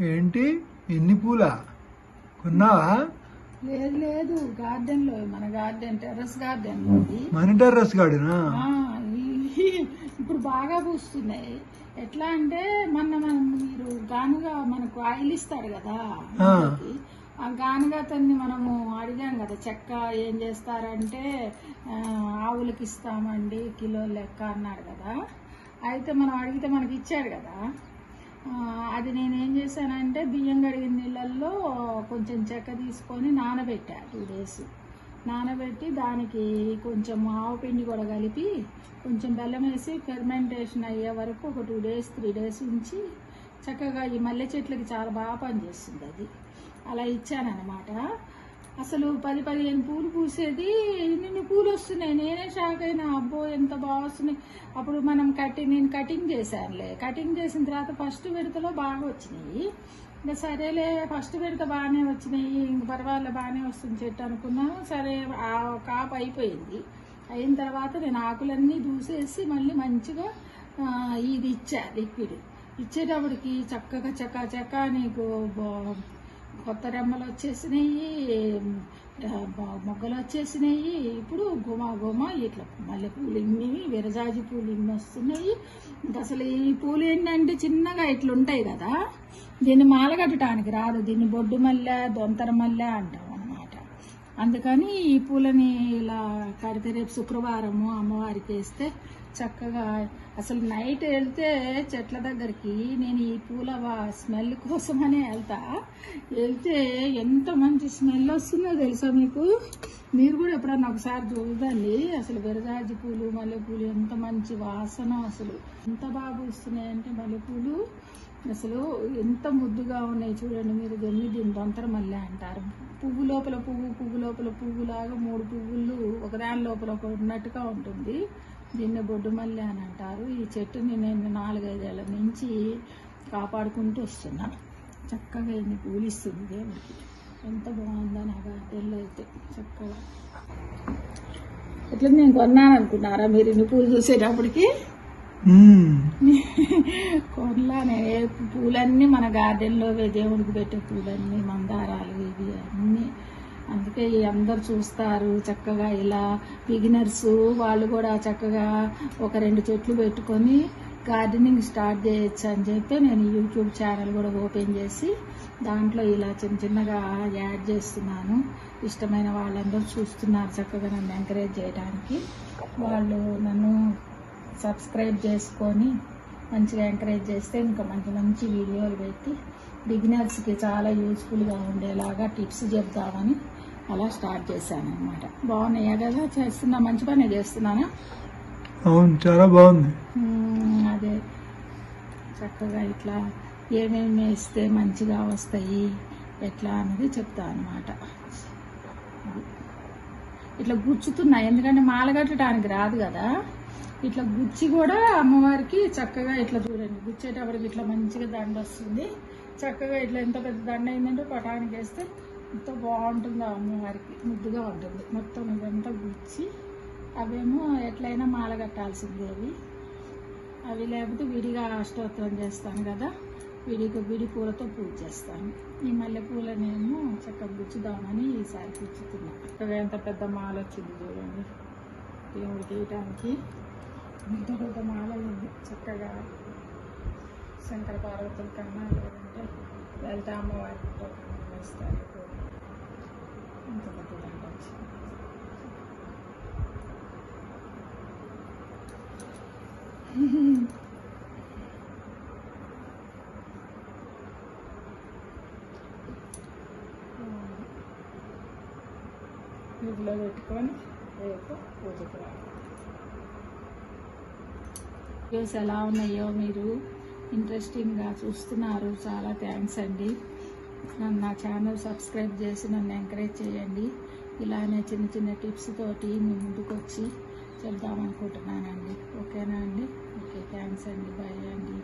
ఏంటి ఎన్ని పూలా కొన్నావా? లేదు లేదు, గార్డెన్ లో, మన గార్డెన్, టెర్రస్ గార్డెన్ లో. మన టెర్రస్ గార్డెనా? ఇప్పుడు బాగా పూస్తున్నాయి. ఎట్లా అంటే మీరు గానుగా మనకు ఆయిల్ ఇస్తాడు కదా, ఆ గానుగా తన్ని మనము అడిగాం కదా, చెక్క ఏం చేస్తారంటే ఆవులకి ఇస్తామండి కిలో లెక్క అన్నాడు కదా. అయితే మనం అడిగితే మనకి ఇచ్చాడు కదా. అది నేనేం చేశానంటే బియ్యం కడిగిన నీళ్ళల్లో కొంచెం చెక్క తీసుకొని నానబెట్టా 2 days. నానబెట్టి దానికి కొంచెం ఆవు పిండి కూడా కలిపి కొంచెం బెల్లం వేసి ఫెర్మెంటేషన్ అయ్యే వరకు ఒక 2 days 3 days ఉంచి చక్కగా ఈ మల్లె చెట్లకి చాలా బాగా పనిచేస్తుంది అది. అలా ఇచ్చానమాట. అసలు 10-15 పూలు పూసేది, ఇన్ని పూలు వస్తున్నాయి. నేనే షాక్ అయినా, అబ్బో ఎంత బాగా వస్తున్నాయి. అప్పుడు నేను కటింగ్ చేశానులే. కటింగ్ చేసిన తర్వాత ఫస్ట్ విడతలో బాగా వచ్చినాయి. ఇంకా సరేలే, ఫస్ట్ విడత బాగానే వచ్చినాయి, ఇంక పర్వాలే బాగానే వస్తుంది చెట్టు అనుకున్నాను. సరే, ఆ కాపు అయిపోయింది. అయిన తర్వాత నేను ఆకులన్నీ దూసేసి మళ్ళీ మంచిగా ఇది ఇచ్చా, లిక్విడ్ ఇచ్చేటప్పటికి చక్కగా చక్క నీకు కొత్త రెమ్మలు వచ్చేసినాయి, మొగ్గలు వచ్చేసినాయి. ఇప్పుడు గుమ ఇట్లా మల్లె పూలు ఇన్ని, విరజాజి పూలు ఇన్ని వస్తున్నాయి. ఇంకా అసలు ఈ పూలు ఏంటంటే చిన్నగా ఇట్లా ఉంటాయి కదా, దీన్ని మాల కట్టడానికి రాదు. దీన్ని బొడ్డు మల్లె, దొంతర మల్లె అంటాం అన్నమాట. అందుకని ఈ పూలని ఇలా కడితే రేపు శుక్రవారము అమ్మవారికి వేస్తే చక్కగా, అసలు నైట్ వెళ్తే చెట్ల దగ్గరికి నేను ఈ పూల స్మెల్ కోసమనే వెళ్తే ఎంత మంచి స్మెల్ వస్తుందో తెలుసా మీకు. మీరు కూడా ఎప్పుడన్నా ఒకసారి చూడండి. అసలు విరజాజి పూలు, మల్లెపూలు ఎంత మంచి వాసన, అసలు ఎంత బాగా వస్తున్నాయంటే మల్లెపూలు అసలు ఎంత ముద్దుగా ఉన్నాయి చూడండి మీరు. దీన్ని దొంతర మల్లె అంటారు. పువ్వు లోపల పువ్వులాగా 3 పువ్వులు ఒకదాని లోపల ఒక ఉన్నట్టుగా ఉంటుంది. దీన్ని బొడ్డు మల్లె అని అంటారు. ఈ చెట్టుని నేను 4-5 ఏళ్ల నుంచి కాపాడుకుంటూ వస్తున్నా. చక్కగా ఇన్ని పూలు ఇస్తుంది దేవుడికి. ఎంత బాగుందో నా గార్డెన్లో అయితే చక్కగా. ఇట్లా నేను కొన్నాను అనుకున్నారా మీరు ఇన్ని పూలు చూసేటప్పటికి? కొనలా. నేను పూలన్నీ మన గార్డెన్లో దేవుడికి పెట్టే పూలన్నీ, మందారాలు ఇవి అన్నీ. అందుకే అందరు చూస్తారు చక్కగా. ఇలా బిగినర్స్ వాళ్ళు కూడా చక్కగా ఒక 2 చెట్లు పెట్టుకొని గార్డెనింగ్ స్టార్ట్ చేయొచ్చు అని చెప్పి నేను యూట్యూబ్ ఛానల్ కూడా ఓపెన్ చేసి దాంట్లో ఇలా చిన్నగా యాడ్ చేస్తున్నాను. ఇష్టమైన వాళ్ళందరూ చూస్తున్నారు చక్కగా నన్ను ఎంకరేజ్ చేయడానికి. వాళ్ళు నన్ను సబ్స్క్రైబ్ చేసుకొని మంచిగా ఎంకరేజ్ చేస్తే ఇంకా మంచి వీడియోలు పెట్టి బిగినర్స్కి చాలా యూస్ఫుల్గా ఉండేలాగా టిప్స్ చెప్తామని అలా స్టార్ట్ చేశాను అనమాట. బాగున్నాయా కదా? చేస్తున్నా, మంచి పనే చేస్తున్నానా? అవును, చాలా బాగుంది. అదే చక్కగా ఇట్లా ఏమేమి వేస్తే మంచిగా వస్తాయి ఎట్లా అన్నది చెప్తా అనమాట. ఇట్లా గుచ్చుతున్నాయి, ఎందుకంటే మాల కట్టడానికి రాదు కదా. ఇట్లా గుచ్చి కూడా అమ్మవారికి చక్కగా ఇట్లా చూడండి, గుచ్చేటప్పటికి ఇట్లా మంచిగా దండ వస్తుంది. చక్కగా ఇట్లా ఎంత పెద్ద దండ అయిందంటే పటానికి వేస్తే ఎంత బాగుంటుందో అమ్మవారికి, ముద్దుగా ఉంటుంది. మొత్తం ఇదంతా గుచ్చి అవేమో ఎట్లయినా మాల కట్టాల్సిందే అవి లేకపోతే విడిగా అష్టోత్తరం చేస్తాను కదా, విడి పూలతో పూజ చేస్తాను. ఈ మల్లెపూలనేమో చక్కగా గుచ్చుదామని ఈసారి గుచ్చుతున్నా. చక్కగా ఎంత పెద్ద మాల వచ్చింది చూడండి దేవుడికి వేయటానికి. ఎంత పెద్ద మాల ఉంది. చక్కగా శంకర పార్వతుల కన్నా లేదంటే లలిత అమ్మవారికి వేస్తారు. ఎంత పెద్ద దండ వచ్చింది. ఇంట్లో పెట్టుకొని రేపు పూజకు రావాలి. వీడియోస్ ఎలా ఉన్నాయో మీరు ఇంట్రెస్టింగ్గా చూస్తున్నారు. చాలా థ్యాంక్స్ అండి. నా ఛానల్ సబ్స్క్రైబ్ చేసి నన్ను ఎంకరేజ్ చేయండి. ఇలానే చిన్న టిప్స్ తోటి మీ ముందుకు వచ్చి చెప్దామనుకుంటున్నానండి. ఓకేనా అండి? ఓకే, థ్యాంక్స్ అండి. బాయ్ అండి.